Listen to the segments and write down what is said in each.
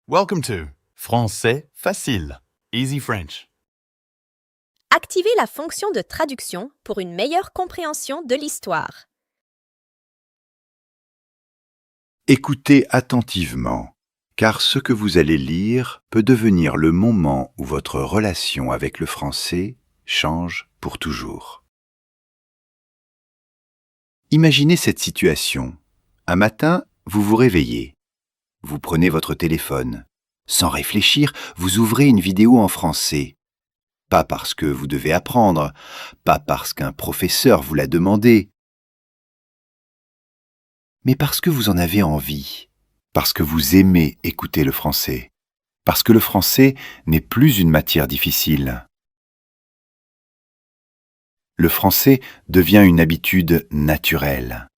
Welcome to Français facile, Easy French. Activez la fonction de traduction pour une meilleure compréhension de l'histoire. Écoutez attentivement, car ce que vous allez lire peut devenir le moment où votre relation avec le français change pour toujours. Imaginez cette situation. Un matin, vous vous réveillez. Vous prenez votre téléphone. Sans réfléchir, vous ouvrez une vidéo en français. Pas parce que vous devez apprendre, pas parce qu'un professeur vous l'a demandé, mais parce que vous en avez envie, parce que vous aimez écouter le français, parce que le français n'est plus une matière difficile. Le français devient une habitude naturelle.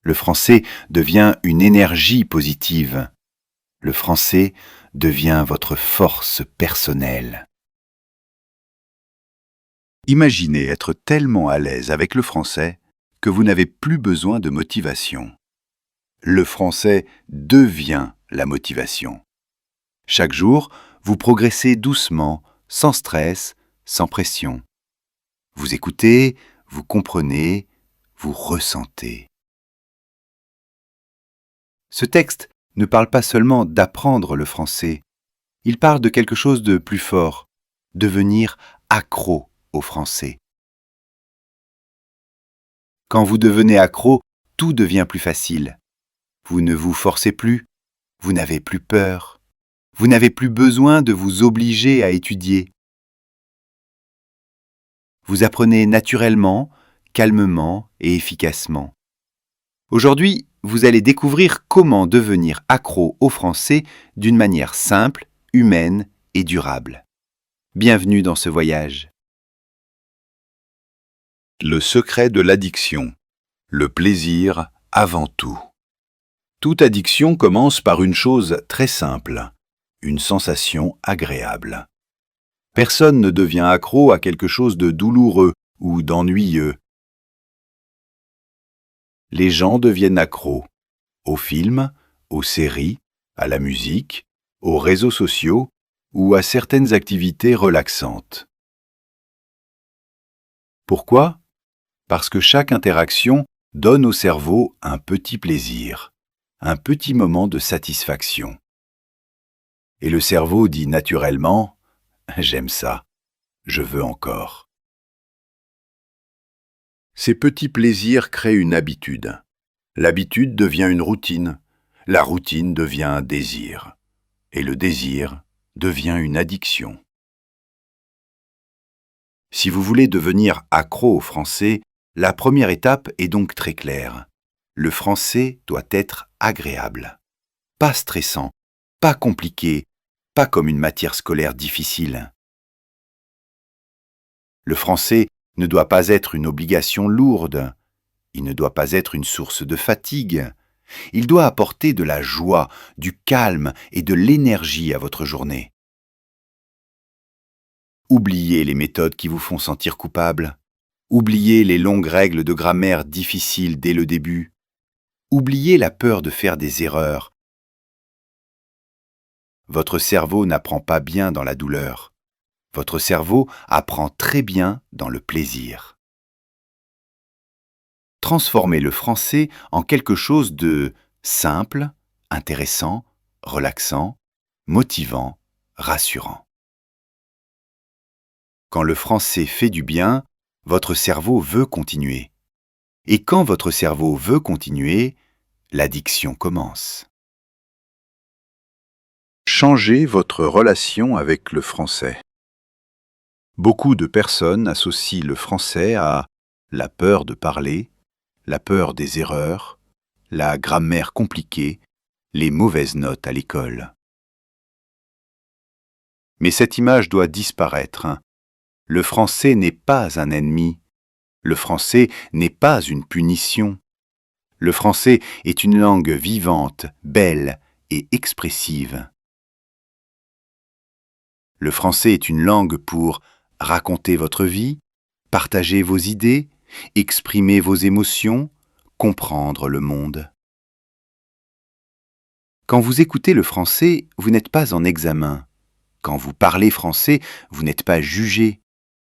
Le français devient une énergie positive. Le français devient votre force personnelle. Imaginez être tellement à l'aise avec le français que vous n'avez plus besoin de motivation. Le français devient la motivation. Chaque jour, vous progressez doucement, sans stress, sans pression. Vous écoutez, vous comprenez, vous ressentez. Ce texte ne parle pas seulement d'apprendre le français, il parle de quelque chose de plus fort, devenir accro au français. Quand vous devenez accro, tout devient plus facile. Vous ne vous forcez plus, vous n'avez plus peur, vous n'avez plus besoin de vous obliger à étudier. Vous apprenez naturellement, calmement et efficacement. Aujourd'hui, vous allez découvrir comment devenir accro au français d'une manière simple, humaine et durable. Bienvenue dans ce voyage. Le secret de l'addiction. Le plaisir avant tout. Toute addiction commence par une chose très simple, une sensation agréable. Personne ne devient accro à quelque chose de douloureux ou d'ennuyeux. Les gens deviennent accros aux films, aux séries, à la musique, aux réseaux sociaux ou à certaines activités relaxantes. Pourquoi ? Parce que chaque interaction donne au cerveau un petit plaisir, un petit moment de satisfaction. Et le cerveau dit naturellement « J'aime ça, je veux encore ». Ces petits plaisirs créent une habitude. L'habitude devient une routine. La routine devient un désir. Et le désir devient une addiction. Si vous voulez devenir accro au français, la première étape est donc très claire. Le français doit être agréable. Pas stressant, pas compliqué, pas comme une matière scolaire difficile. Le français ne doit pas être une obligation lourde. Il ne doit pas être une source de fatigue. Il doit apporter de la joie, du calme et de l'énergie à votre journée. Oubliez les méthodes qui vous font sentir coupable. Oubliez les longues règles de grammaire difficiles dès le début. Oubliez la peur de faire des erreurs. Votre cerveau n'apprend pas bien dans la douleur. Votre cerveau apprend très bien dans le plaisir. Transformez le français en quelque chose de simple, intéressant, relaxant, motivant, rassurant. Quand le français fait du bien, votre cerveau veut continuer. Et quand votre cerveau veut continuer, l'addiction commence. Changez votre relation avec le français. Beaucoup de personnes associent le français à la peur de parler, la peur des erreurs, la grammaire compliquée, les mauvaises notes à l'école. Mais cette image doit disparaître. Le français n'est pas un ennemi. Le français n'est pas une punition. Le français est une langue vivante, belle et expressive. Le français est une langue pour raconter votre vie, partager vos idées, exprimer vos émotions, comprendre le monde. Quand vous écoutez le français, vous n'êtes pas en examen. Quand vous parlez français, vous n'êtes pas jugé.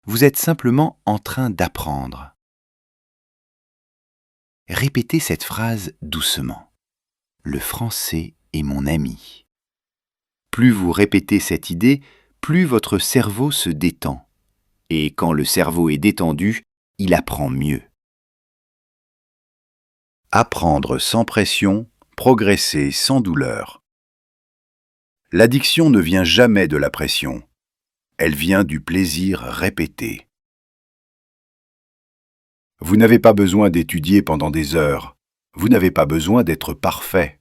Vous êtes simplement en train d'apprendre. Répétez cette phrase doucement. Le français est mon ami. Plus vous répétez cette idée, plus votre cerveau se détend. Et quand le cerveau est détendu, il apprend mieux. Apprendre sans pression, progresser sans douleur. L'addiction ne vient jamais de la pression. Elle vient du plaisir répété. Vous n'avez pas besoin d'étudier pendant des heures. Vous n'avez pas besoin d'être parfait.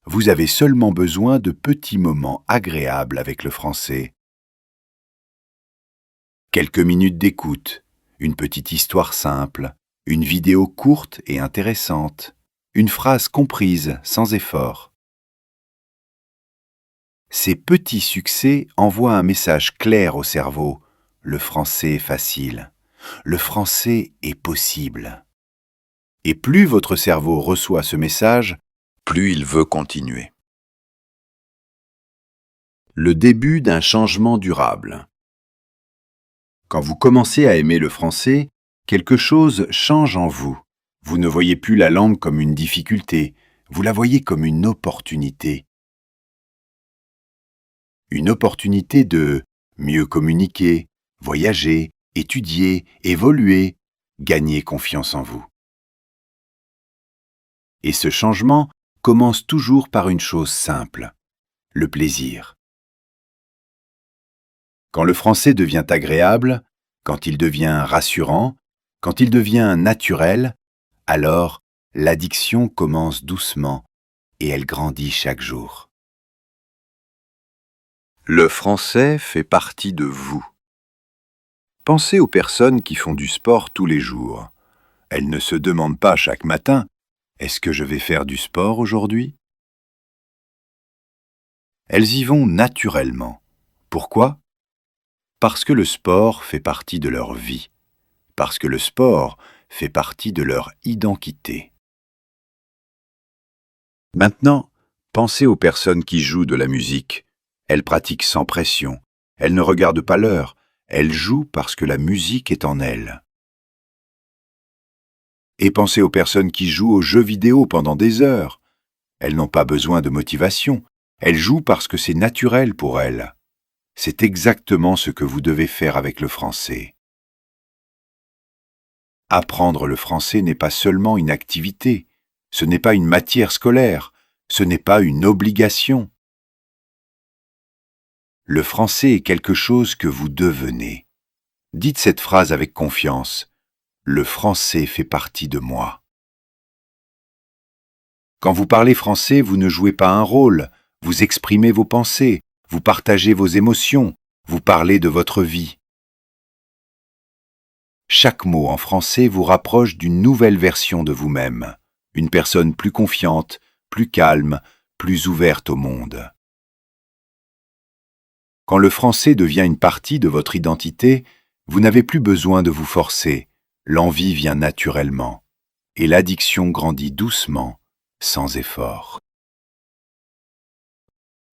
Vous avez seulement besoin de petits moments agréables avec le français. Quelques minutes d'écoute, une petite histoire simple, une vidéo courte et intéressante, une phrase comprise sans effort. Ces petits succès envoient un message clair au cerveau. Le français est facile. Le français est possible. Et plus votre cerveau reçoit ce message, plus il veut continuer. Le début d'un changement durable. Quand vous commencez à aimer le français, quelque chose change en vous. Vous ne voyez plus la langue comme une difficulté, vous la voyez comme une opportunité. Une opportunité de mieux communiquer, voyager, étudier, évoluer, gagner confiance en vous. Et ce changement commence toujours par une chose simple, le plaisir. Quand le français devient agréable, quand il devient rassurant, quand il devient naturel, alors l'addiction commence doucement et elle grandit chaque jour. Le français fait partie de vous. Pensez aux personnes qui font du sport tous les jours. Elles ne se demandent pas chaque matin « Est-ce que je vais faire du sport aujourd'hui ?» Elles y vont naturellement. Pourquoi ? Parce que le sport fait partie de leur vie. Parce que le sport fait partie de leur identité. Maintenant, pensez aux personnes qui jouent de la musique. Elles pratiquent sans pression. Elles ne regardent pas l'heure. Elles jouent parce que la musique est en elles. Et pensez aux personnes qui jouent aux jeux vidéo pendant des heures. Elles n'ont pas besoin de motivation. Elles jouent parce que c'est naturel pour elles. C'est exactement ce que vous devez faire avec le français. Apprendre le français n'est pas seulement une activité. Ce n'est pas une matière scolaire. Ce n'est pas une obligation. Le français est quelque chose que vous devenez. Dites cette phrase avec confiance. Le français fait partie de moi. Quand vous parlez français, vous ne jouez pas un rôle. Vous exprimez vos pensées, vous partagez vos émotions, vous parlez de votre vie. Chaque mot en français vous rapproche d'une nouvelle version de vous-même, une personne plus confiante, plus calme, plus ouverte au monde. Quand le français devient une partie de votre identité, vous n'avez plus besoin de vous forcer, l'envie vient naturellement, et l'addiction grandit doucement, sans effort.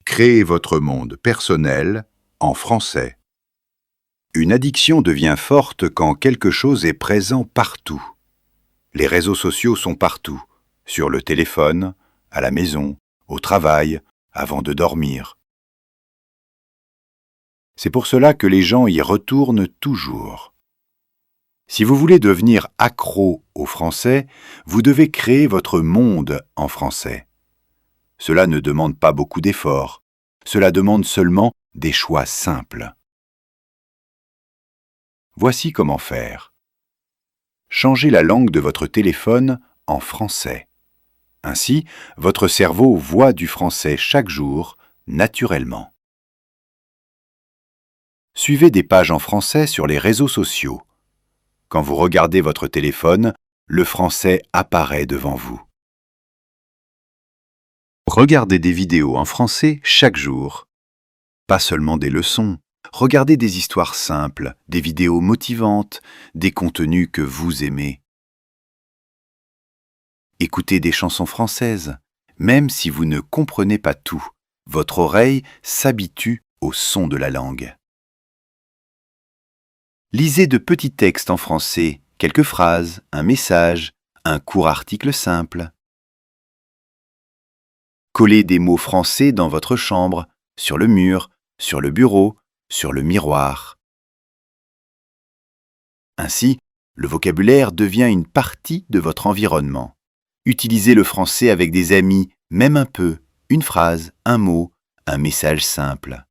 Créez votre monde personnel en français. Une addiction devient forte quand quelque chose est présent partout. Les réseaux sociaux sont partout, sur le téléphone, à la maison, au travail, avant de dormir. C'est pour cela que les gens y retournent toujours. Si vous voulez devenir accro au français, vous devez créer votre monde en français. Cela ne demande pas beaucoup d'efforts. Cela demande seulement des choix simples. Voici comment faire. Changez la langue de votre téléphone en français. Ainsi, votre cerveau voit du français chaque jour, naturellement. Suivez des pages en français sur les réseaux sociaux. Quand vous regardez votre téléphone, le français apparaît devant vous. Regardez des vidéos en français chaque jour. Pas seulement des leçons. Regardez des histoires simples, des vidéos motivantes, des contenus que vous aimez. Écoutez des chansons françaises. Même si vous ne comprenez pas tout, votre oreille s'habitue au son de la langue. Lisez de petits textes en français, quelques phrases, un message, un court article simple. Collez des mots français dans votre chambre, sur le mur, sur le bureau, sur le miroir. Ainsi, le vocabulaire devient une partie de votre environnement. Utilisez le français avec des amis, même un peu, une phrase, un mot, un message simple.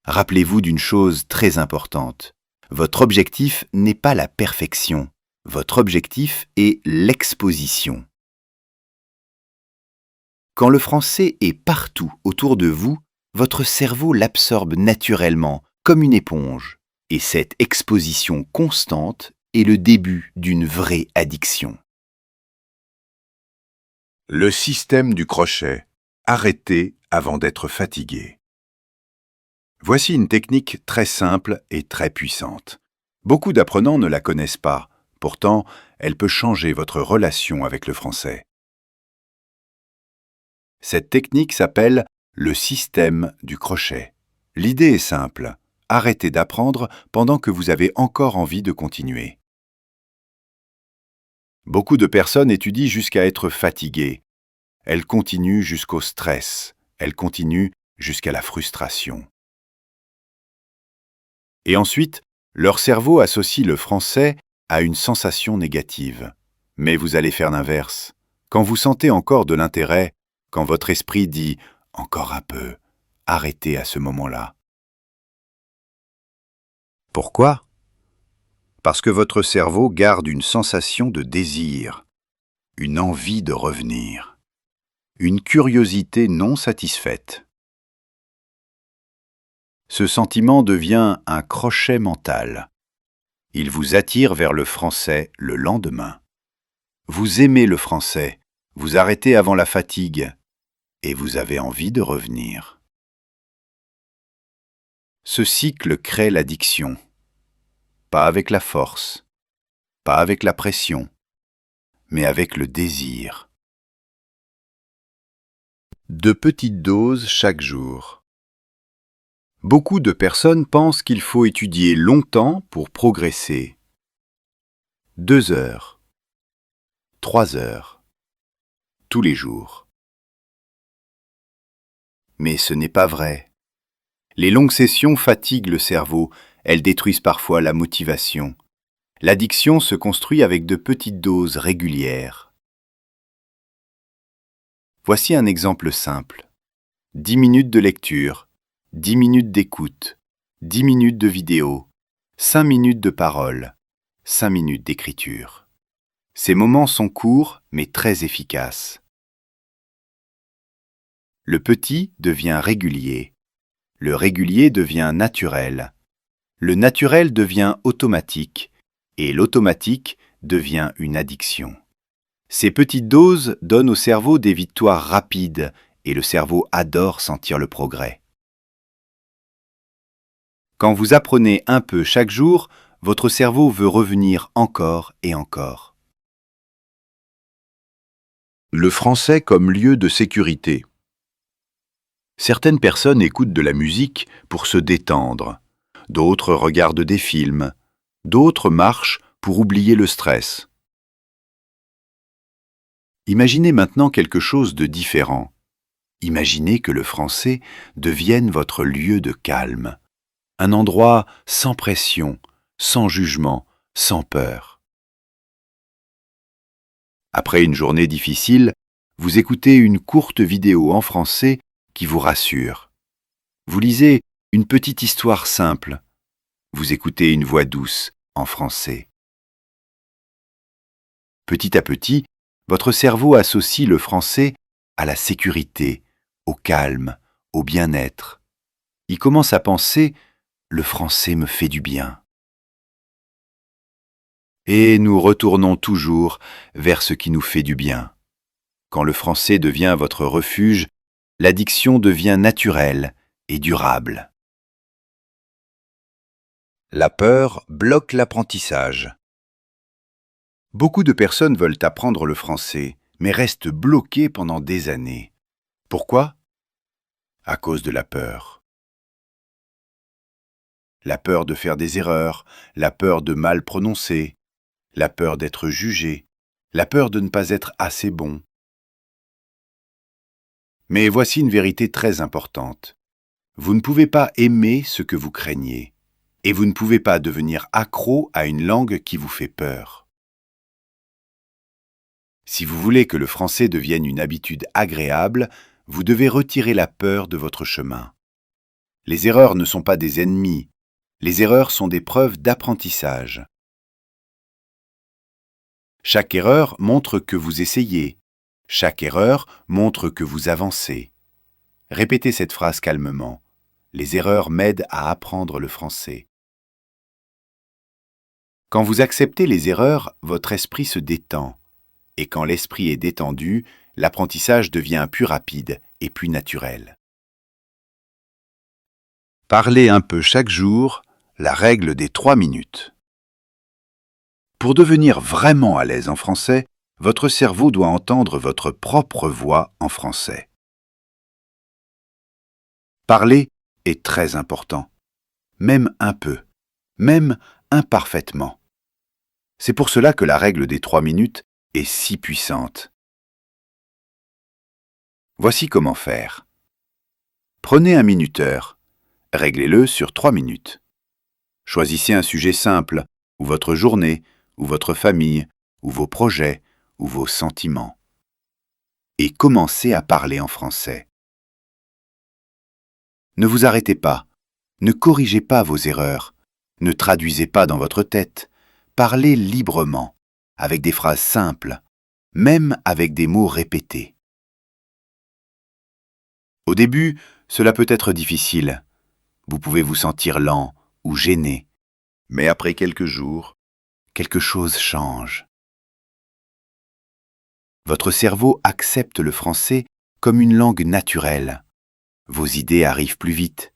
Rappelez-vous d'une chose très importante. Votre objectif n'est pas la perfection. Votre objectif est l'exposition. Quand le français est partout autour de vous, votre cerveau l'absorbe naturellement, comme une éponge. Et cette exposition constante est le début d'une vraie addiction. Le système du crochet. Arrêter avant d'être fatigué. Voici une technique très simple et très puissante. Beaucoup d'apprenants ne la connaissent pas. Pourtant, elle peut changer votre relation avec le français. Cette technique s'appelle le système du crochet. L'idée est simple. Arrêtez d'apprendre pendant que vous avez encore envie de continuer. Beaucoup de personnes étudient jusqu'à être fatiguées. Elles continuent jusqu'au stress. Elles continuent jusqu'à la frustration. Et ensuite, leur cerveau associe le français à une sensation négative. Mais vous allez faire l'inverse. Quand vous sentez encore de l'intérêt, quand votre esprit dit « encore un peu », arrêtez à ce moment-là. Pourquoi ? Parce que votre cerveau garde une sensation de désir, une envie de revenir, une curiosité non satisfaite. Ce sentiment devient un crochet mental. Il vous attire vers le français le lendemain. Vous aimez le français, vous arrêtez avant la fatigue et vous avez envie de revenir. Ce cycle crée l'addiction. Pas avec la force, pas avec la pression, mais avec le désir. De petites doses chaque jour. Beaucoup de personnes pensent qu'il faut étudier longtemps pour progresser. 2 heures, 3 heures, tous les jours. Mais ce n'est pas vrai. Les longues sessions fatiguent le cerveau, elles détruisent parfois la motivation. L'addiction se construit avec de petites doses régulières. Voici un exemple simple. 10 minutes de lecture, 10 minutes d'écoute, 10 minutes de vidéo, 5 minutes de parole, 5 minutes d'écriture. Ces moments sont courts mais très efficaces. Le petit devient régulier. Le régulier devient naturel. Le naturel devient automatique et l'automatique devient une addiction. Ces petites doses donnent au cerveau des victoires rapides et le cerveau adore sentir le progrès. Quand vous apprenez un peu chaque jour, votre cerveau veut revenir encore et encore. Le français comme lieu de sécurité. Certaines personnes écoutent de la musique pour se détendre. D'autres regardent des films. D'autres marchent pour oublier le stress. Imaginez maintenant quelque chose de différent. Imaginez que le français devienne votre lieu de calme. Un endroit sans pression, sans jugement, sans peur. Après une journée difficile, vous écoutez une courte vidéo en français qui vous rassure. Vous lisez une petite histoire simple. Vous écoutez une voix douce en français. Petit à petit, votre cerveau associe le français à la sécurité, au calme, au bien-être. Il commence à penser « le français me fait du bien ». Et nous retournons toujours vers ce qui nous fait du bien. Quand le français devient votre refuge, l'addiction devient naturelle et durable. La peur bloque l'apprentissage. Beaucoup de personnes veulent apprendre le français, mais restent bloqués pendant des années. Pourquoi? À cause de la peur. La peur de faire des erreurs, la peur de mal prononcer, la peur d'être jugé, la peur de ne pas être assez bon. Mais voici une vérité très importante. Vous ne pouvez pas aimer ce que vous craignez, et vous ne pouvez pas devenir accro à une langue qui vous fait peur. Si vous voulez que le français devienne une habitude agréable, vous devez retirer la peur de votre chemin. Les erreurs ne sont pas des ennemis, les erreurs sont des preuves d'apprentissage. Chaque erreur montre que vous essayez, chaque erreur montre que vous avancez. Répétez cette phrase calmement. Les erreurs m'aident à apprendre le français. Quand vous acceptez les erreurs, votre esprit se détend. Et quand l'esprit est détendu, l'apprentissage devient plus rapide et plus naturel. Parlez un peu chaque jour, la règle des 3 minutes. Pour devenir vraiment à l'aise en français, votre cerveau doit entendre votre propre voix en français. Parler est très important, même un peu, même imparfaitement. C'est pour cela que la règle des 3 minutes est si puissante. Voici comment faire. Prenez un minuteur, réglez-le sur 3 minutes. Choisissez un sujet simple, ou votre journée, ou votre famille, ou vos projets, ou vos sentiments. Et commencez à parler en français. Ne vous arrêtez pas, ne corrigez pas vos erreurs, ne traduisez pas dans votre tête, parlez librement, avec des phrases simples, même avec des mots répétés. Au début, cela peut être difficile. Vous pouvez vous sentir lent ou gêné, mais après quelques jours, quelque chose change. Votre cerveau accepte le français comme une langue naturelle. Vos idées arrivent plus vite,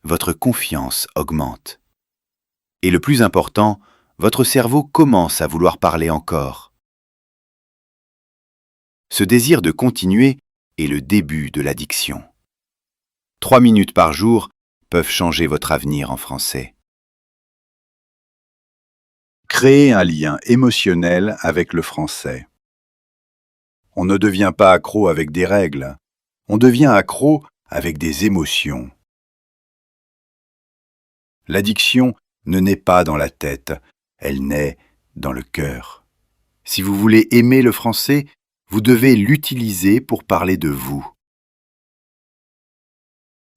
votre confiance augmente. Et le plus important, votre cerveau commence à vouloir parler encore. Ce désir de continuer est le début de l'addiction. 3 minutes par jour peuvent changer votre avenir en français. Créer un lien émotionnel avec le français. On ne devient pas accro avec des règles, on devient accro avec des émotions. L'addiction ne naît pas dans la tête, elle naît dans le cœur. Si vous voulez aimer le français, vous devez l'utiliser pour parler de vous.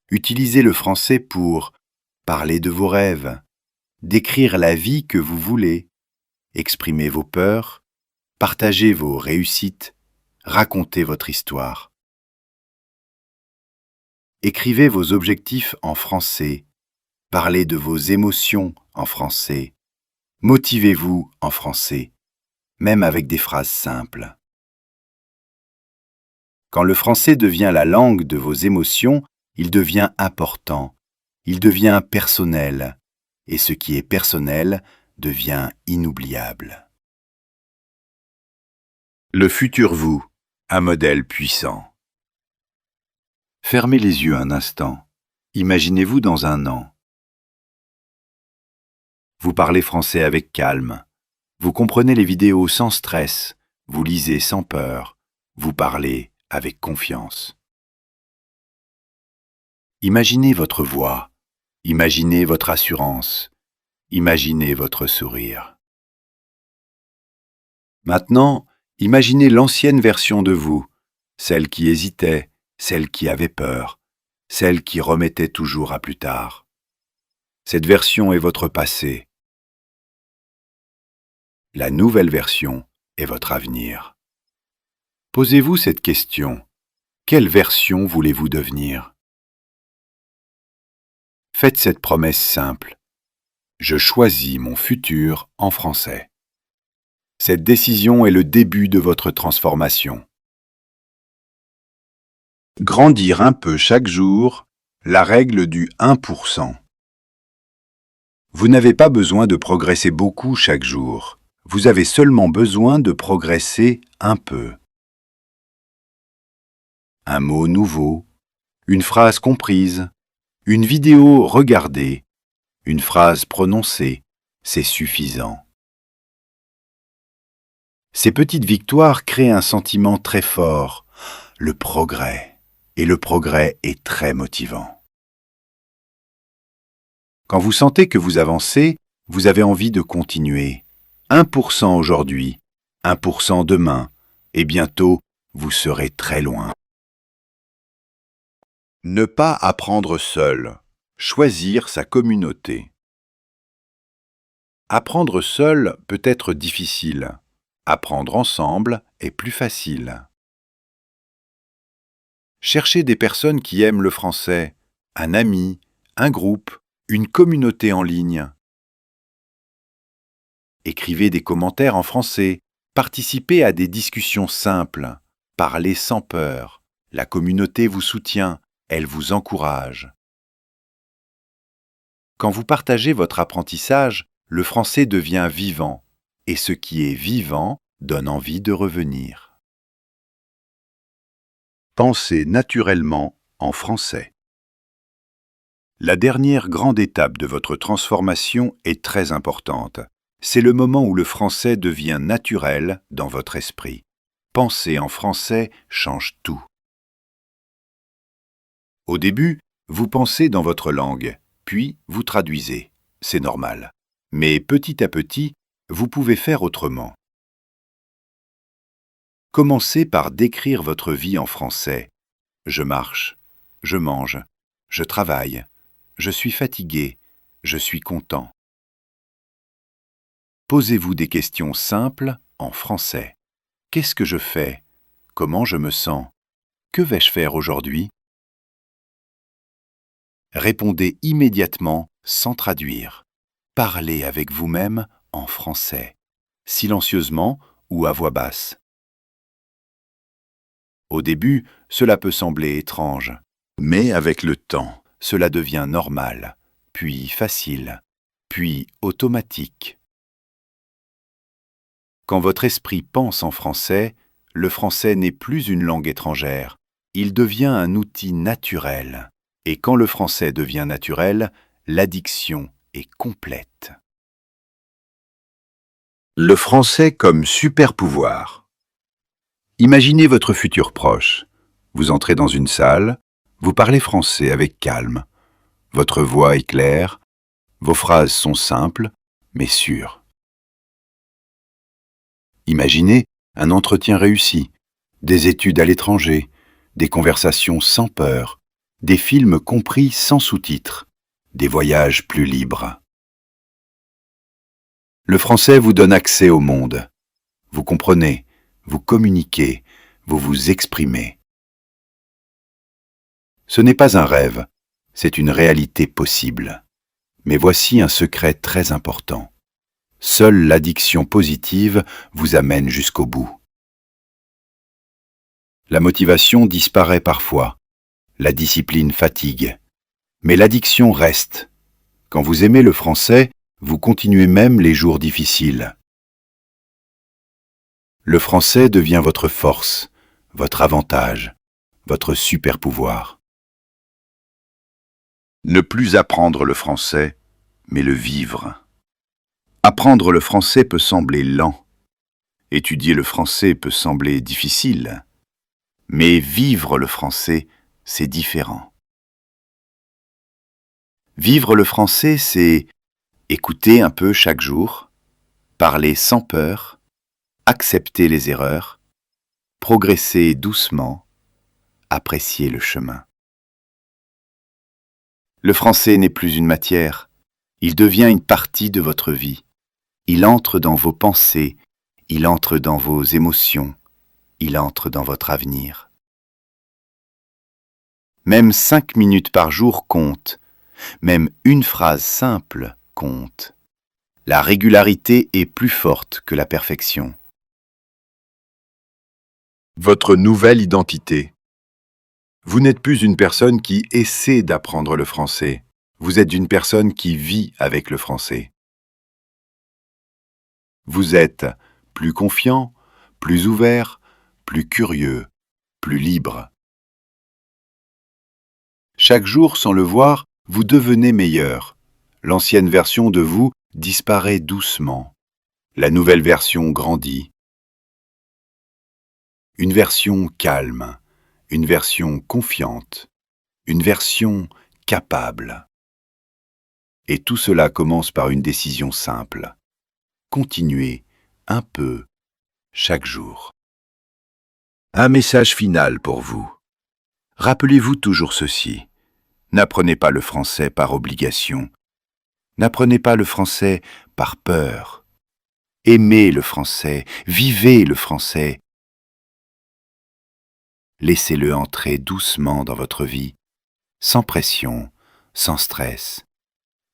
Utilisez le français pour parler de vos rêves, décrire la vie que vous voulez, exprimer vos peurs, partager vos réussites, raconter votre histoire. Écrivez vos objectifs en français, parlez de vos émotions en français, motivez-vous en français, même avec des phrases simples. Quand le français devient la langue de vos émotions, il devient important, il devient personnel, et ce qui est personnel devient inoubliable. Le futur vous, un modèle puissant. Fermez les yeux un instant. Imaginez-vous dans un an. Vous parlez français avec calme. Vous comprenez les vidéos sans stress. Vous lisez sans peur. Vous parlez avec confiance. Imaginez votre voix. Imaginez votre assurance. Imaginez votre sourire. Maintenant, imaginez l'ancienne version de vous, celle qui hésitait, celle qui avait peur, celle qui remettait toujours à plus tard. Cette version est votre passé. La nouvelle version est votre avenir. Posez-vous cette question. Quelle version voulez-vous devenir? Faites cette promesse simple. Je choisis mon futur en français. Cette décision est le début de votre transformation. Grandir un peu chaque jour, la règle du 1%. Vous n'avez pas besoin de progresser beaucoup chaque jour. Vous avez seulement besoin de progresser un peu. un mot nouveau, une phrase comprise, une vidéo regardée, une phrase prononcée, c'est suffisant. Ces petites victoires créent un sentiment très fort, le progrès, et le progrès est très motivant. Quand vous sentez que vous avancez, vous avez envie de continuer. 1% aujourd'hui, 1% demain, et bientôt, vous serez très loin. Ne pas apprendre seul. Choisir sa communauté. Apprendre seul peut être difficile. Apprendre ensemble est plus facile. Cherchez des personnes qui aiment le français, un ami, un groupe, une communauté en ligne. Écrivez des commentaires en français, participez à des discussions simples, parlez sans peur. La communauté vous soutient, elle vous encourage. Quand vous partagez votre apprentissage, le français devient vivant, et ce qui est vivant donne envie de revenir. Pensez naturellement en français. La dernière grande étape de votre transformation est très importante. C'est le moment où le français devient naturel dans votre esprit. Penser en français change tout. Au début, vous pensez dans votre langue, puis vous traduisez. C'est normal. Mais petit à petit, vous pouvez faire autrement. Commencez par décrire votre vie en français. Je marche, je mange, je travaille, je suis fatigué, je suis content. Posez-vous des questions simples en français. Qu'est-ce que je fais? Comment je me sens? Que vais-je faire aujourd'hui? Répondez immédiatement sans traduire. Parlez avec vous-même en français, silencieusement ou à voix basse. Au début, cela peut sembler étrange, mais avec le temps, cela devient normal, puis facile, puis automatique. Quand votre esprit pense en français, le français n'est plus une langue étrangère, il devient un outil naturel. Et quand le français devient naturel, l'addiction est complète. Le français comme super pouvoir. Imaginez votre futur proche. Vous entrez dans une salle, vous parlez français avec calme. Votre voix est claire, vos phrases sont simples, mais sûres. Imaginez un entretien réussi, des études à l'étranger, des conversations sans peur, des films compris sans sous-titres, des voyages plus libres. Le français vous donne accès au monde. Vous comprenez, vous communiquez, vous vous exprimez. Ce n'est pas un rêve, c'est une réalité possible. Mais voici un secret très important. Seule l'addiction positive vous amène jusqu'au bout. La motivation disparaît parfois, la discipline fatigue, mais l'addiction reste. Quand vous aimez le français, vous continuez même les jours difficiles. Le français devient votre force, votre avantage, votre super pouvoir. Ne plus apprendre le français, mais le vivre. Apprendre le français peut sembler lent. Étudier le français peut sembler difficile. Mais vivre le français, c'est différent. Vivre le français, c'est écouter un peu chaque jour, parler sans peur, accepter les erreurs, progresser doucement, apprécier le chemin. Le français n'est plus une matière, il devient une partie de votre vie. Il entre dans vos pensées, il entre dans vos émotions, il entre dans votre avenir. Même 5 minutes par jour comptent, même une phrase simple compte. La régularité est plus forte que la perfection. Votre nouvelle identité. Vous n'êtes plus une personne qui essaie d'apprendre le français. Vous êtes une personne qui vit avec le français. Vous êtes plus confiant, plus ouvert, plus curieux, plus libre. Chaque jour, sans le voir, vous devenez meilleur. L'ancienne version de vous disparaît doucement. La nouvelle version grandit. Une version calme, une version confiante, une version capable. Et tout cela commence par une décision simple. Continuez un peu chaque jour. Un message final pour vous. Rappelez-vous toujours ceci. N'apprenez pas le français par obligation. N'apprenez pas le français par peur. Aimez le français, vivez le français. Laissez-le entrer doucement dans votre vie, sans pression, sans stress.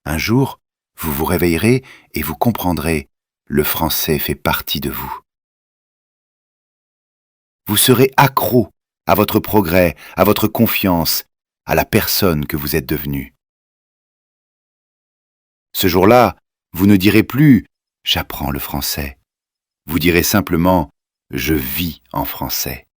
Un jour, vous vous réveillerez et vous comprendrez, le français fait partie de vous. Vous serez accro à votre progrès, à votre confiance, à la personne que vous êtes devenue. Ce jour-là, vous ne direz plus « j'apprends le français ». Vous direz simplement « je vis en français ».